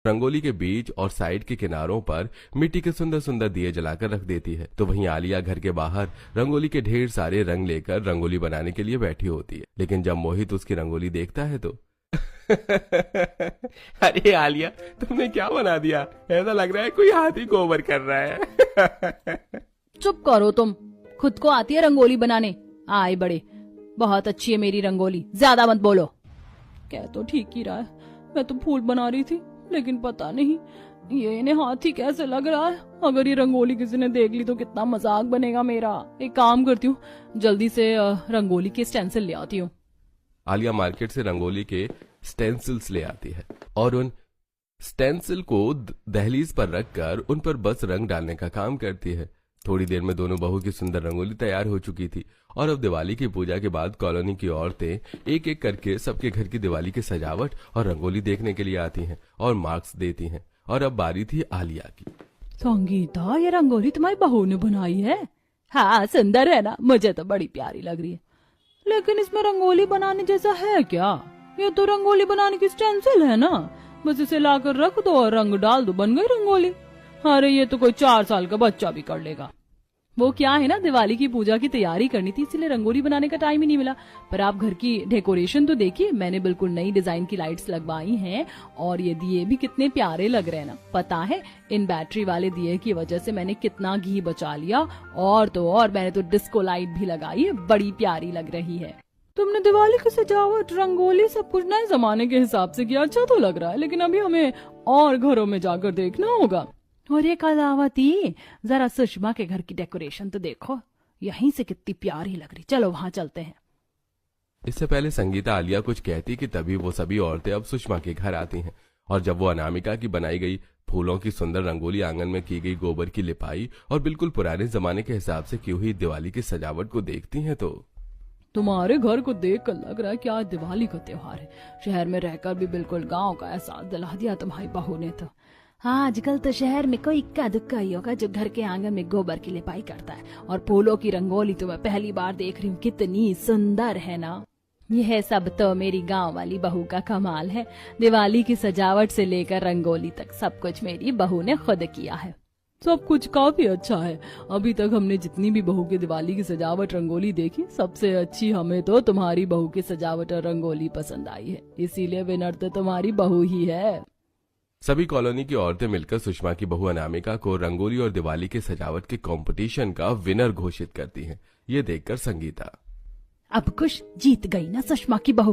रंगोली के बीच और साइड के किनारों पर मिट्टी के सुंदर सुंदर दिए जलाकर रख देती है। तो वहीं आलिया घर के बाहर रंगोली के ढेर सारे रंग लेकर रंगोली बनाने के लिए बैठी होती है। लेकिन जब मोहित उसकी रंगोली देखता है तो अरे आलिया, तुमने क्या बना दिया? ऐसा लग रहा है कोई हाथी को ओवर कर रहा है। चुप करो तुम, खुद को आती है रंगोली बनाने? आए बड़े, बहुत अच्छी है मेरी रंगोली, ज्यादा मत बोलो। कह तो ठीक ही रहा है, मैं तो फूल बना रही थी, लेकिन पता नहीं ये इन्हें हाथी कैसे लग रहा है। अगर ये रंगोली किसी ने देख ली तो कितना मजाक बनेगा मेरा। एक काम करती हूँ, जल्दी से रंगोली के स्टेंसिल ले आती हूँ। आलिया मार्केट से रंगोली के स्टेंसिल्स ले आती है और उन स्टेंसिल को दहलीज पर रखकर उन पर बस रंग डालने का काम करती है। थोड़ी देर में दोनों बहू की सुंदर रंगोली तैयार हो चुकी थी और अब दिवाली की पूजा के बाद कॉलोनी की औरतें एक एक करके सबके घर की दिवाली की सजावट और रंगोली देखने के लिए आती हैं और मार्क्स देती हैं। और अब बारी थी आलिया की। संगीता, ये रंगोली तुम्हारी बहू ने बनाई है? हाँ, सुंदर है ना? मुझे तो बड़ी प्यारी लग रही है, लेकिन इसमें रंगोली बनाने जैसा है क्या? ये तो रंगोली बनाने की स्टेंसिल है ना, बस इसे लाकर रख दो और रंग डाल दो, बन गई रंगोली। अरे ये तो कोई 4 साल का बच्चा भी कर लेगा। वो क्या है ना, दिवाली की पूजा की तैयारी करनी थी, इसलिए रंगोली बनाने का टाइम ही नहीं मिला। पर आप घर की डेकोरेशन तो देखिए, मैंने बिल्कुल नई डिजाइन की लाइट्स लगवाई हैं और ये दिए भी कितने प्यारे लग रहे हैं ना। पता है, इन बैटरी वाले दिए की वजह से मैंने कितना घी बचा लिया। और तो और मैंने तो डिस्को लाइट भी लगाई है, बड़ी प्यारी लग रही है। तुमने दिवाली की सजावट, रंगोली सब कुछ नए जमाने के हिसाब से किया, अच्छा तो लग रहा है, लेकिन अभी हमें और घरों में जाकर देखना होगा। और ये कलावती, जरा सुषमा के घर की डेकोरेशन तो देखो, यहीं से कितनी प्यारी लग रही। चलो वहां चलते हैं। इससे पहले संगीता आलिया कुछ कहती कि तभी वो सभी औरतें अब सुषमा के घर आती हैं और जब वो अनामिका की बनाई गई फूलों की सुंदर रंगोली, आंगन में की गई गोबर की लिपाई और बिल्कुल पुराने जमाने के हिसाब से की हुई दिवाली की सजावट को देखती हैं तो तुम्हारे घर को देखकर लग रहा है कि आज दिवाली का त्योहार है। शहर में रहकर भी बिल्कुल गांव का एहसास दिला दिया तुम्हारी बहू ने तो। हाँ, आजकल तो शहर में कोई इक्का दुक्का ही होगा जो घर के आंगन में गोबर की लिपाई करता है। और फूलों की रंगोली तो मैं पहली बार देख रही हूँ, कितनी सुंदर है ना। यह सब तो मेरी गांव वाली बहू का कमाल है। दिवाली की सजावट से लेकर रंगोली तक सब कुछ मेरी बहू ने खुद किया है। सब कुछ काफी अच्छा है। अभी तक हमने जितनी भी बहू की दिवाली की सजावट रंगोली देखी, सबसे अच्छी हमें तो तुम्हारी बहू की सजावट और रंगोली पसंद आई है, इसीलिए विनर तो तुम्हारी बहू ही है। सभी कॉलोनी की औरतें मिलकर सुषमा की बहू अनामिका को रंगोली और दिवाली की सजावट के कंपटीशन का विनर घोषित करती हैं। ये देखकर संगीता, अब कुछ जीत गई ना सुषमा की बहू,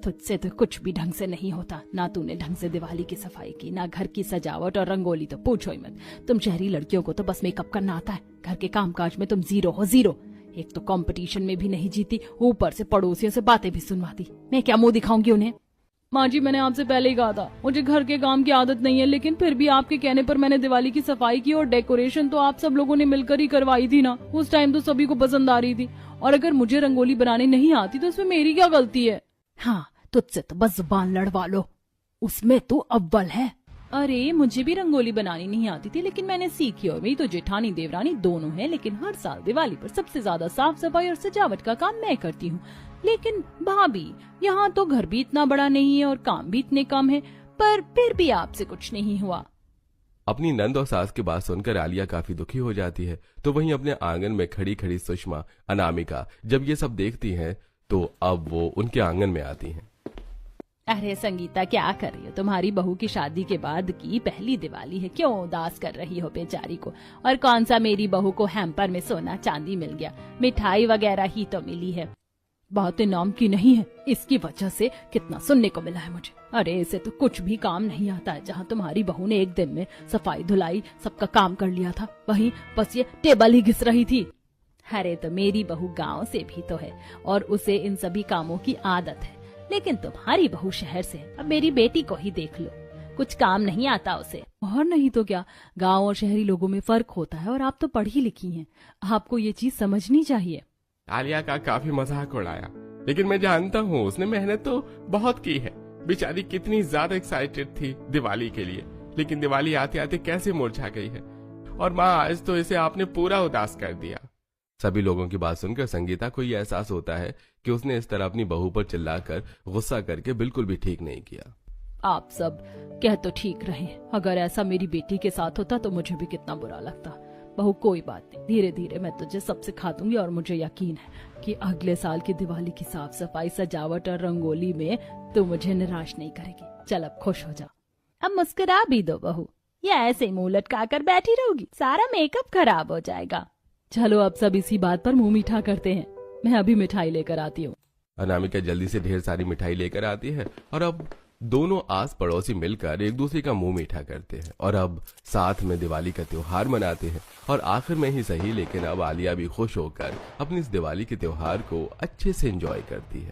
तुझसे तो कुछ भी ढंग से नहीं होता। ना तूने ढंग से दिवाली की सफाई की, ना घर की सजावट और रंगोली तो पूछो ही मत। तुम शहरी लड़कियों को तो बस मेकअप करना आता है, घर के कामकाज में तुम जीरो हो, जीरो। एक तो कंपटीशन में भी नहीं जीती, ऊपर से पड़ोसियों से बातें भी सुनवाती। मैं क्या मुंह दिखाऊंगी उन्हें? माँ जी, मैंने आपसे पहले ही कहा था मुझे घर के काम की आदत नहीं है, लेकिन फिर भी आपके कहने पर मैंने दिवाली की सफाई की और डेकोरेशन तो आप सब लोगों ने मिलकर ही करवाई थी ना। उस टाइम तो सभी को पसंद आ रही थी, और अगर मुझे रंगोली बनाने नहीं आती तो इसमें मेरी क्या गलती है? हाँ, तुझसे तो बस जुबान लड़वा लो, उसमें तू अव्वल है। अरे मुझे भी रंगोली बनानी नहीं आती थी, लेकिन मैंने सीखी और मेरी तो जेठानी देवरानी दोनों है, लेकिन हर साल दिवाली पर सबसे ज्यादा साफ सफाई और सजावट का काम मैं करती हूँ। लेकिन भाभी, यहाँ तो घर भी इतना बड़ा नहीं है और काम भी इतने कम है, पर फिर भी आपसे कुछ नहीं हुआ। अपनी नंद और सास की बात सुनकर आलिया काफी दुखी हो जाती है। तो वहीं अपने आंगन में खड़ी खड़ी सुषमा, अनामिका जब ये सब देखती हैं तो अब वो उनके आंगन में आती हैं। अरे संगीता, क्या कर रही हो? तुम्हारी बहू की शादी के बाद की पहली दिवाली है, क्यों उदास कर रही हो बेचारी को? और कौन सा मेरी बहू को हैम्पर में सोना चांदी मिल गया, मिठाई वगैरह ही तो मिली है। बातें नाम की नहीं है, इसकी वजह से कितना सुनने को मिला है मुझे। अरे इसे तो कुछ भी काम नहीं आता है। जहाँ तुम्हारी बहू ने एक दिन में सफाई धुलाई सबका काम कर लिया था, वहीं बस ये टेबल ही घिस रही थी। अरे तो मेरी बहू गांव से भी तो है और उसे इन सभी कामों की आदत है, लेकिन तुम्हारी बहू शहर से है। अब मेरी बेटी को ही देख लो, कुछ काम नहीं आता उसे। और नहीं तो क्या, गांव और शहरी लोगों में फर्क होता है, और आप तो पढ़ी लिखी हैं, आपको ये चीज समझनी चाहिए। आलिया का काफी मजाक उड़ाया, लेकिन मैं जानता हूँ उसने मेहनत तो बहुत की है। बेचारी कितनी ज्यादा एक्साइटेड थी दिवाली के लिए, लेकिन दिवाली आते आते कैसे मुरझा गई है। और माँ, आज तो इसे आपने पूरा उदास कर दिया। सभी लोगों की बात सुनकर संगीता को यह एहसास होता है कि उसने इस तरह अपनी बहू पर चिल्लाकर गुस्सा करके बिल्कुल भी ठीक नहीं किया। आप सब कह तो ठीक रहे, अगर ऐसा मेरी बेटी के साथ होता तो मुझे भी कितना बुरा लगता। बहू कोई बात नहीं, धीरे धीरे मैं तुझे सब सिखा दूंगी और मुझे यकीन है कि अगले साल की दिवाली की साफ सफाई, सजावट और रंगोली में तू मुझे निराश नहीं करेगी। चल अब खुश हो जा। अब मुस्कुरा भी दो बहू, या ऐसे ही मुंह लटका कर बैठी रहोगी, सारा मेकअप खराब हो जाएगा। चलो अब सब इसी बात पर मुंह मीठा करते हैं, मैं अभी मिठाई लेकर आती हूँ। अनामिका जल्दी से ढेर सारी मिठाई लेकर आती है और अब दोनों आस पड़ोसी मिलकर एक दूसरे का मुंह मीठा करते हैं और अब साथ में दिवाली का त्योहार मनाते हैं। और आखिर में ही सही, लेकिन अब आलिया भी खुश होकर अपनी इस दिवाली के त्योहार को अच्छे से एंजॉय करती है।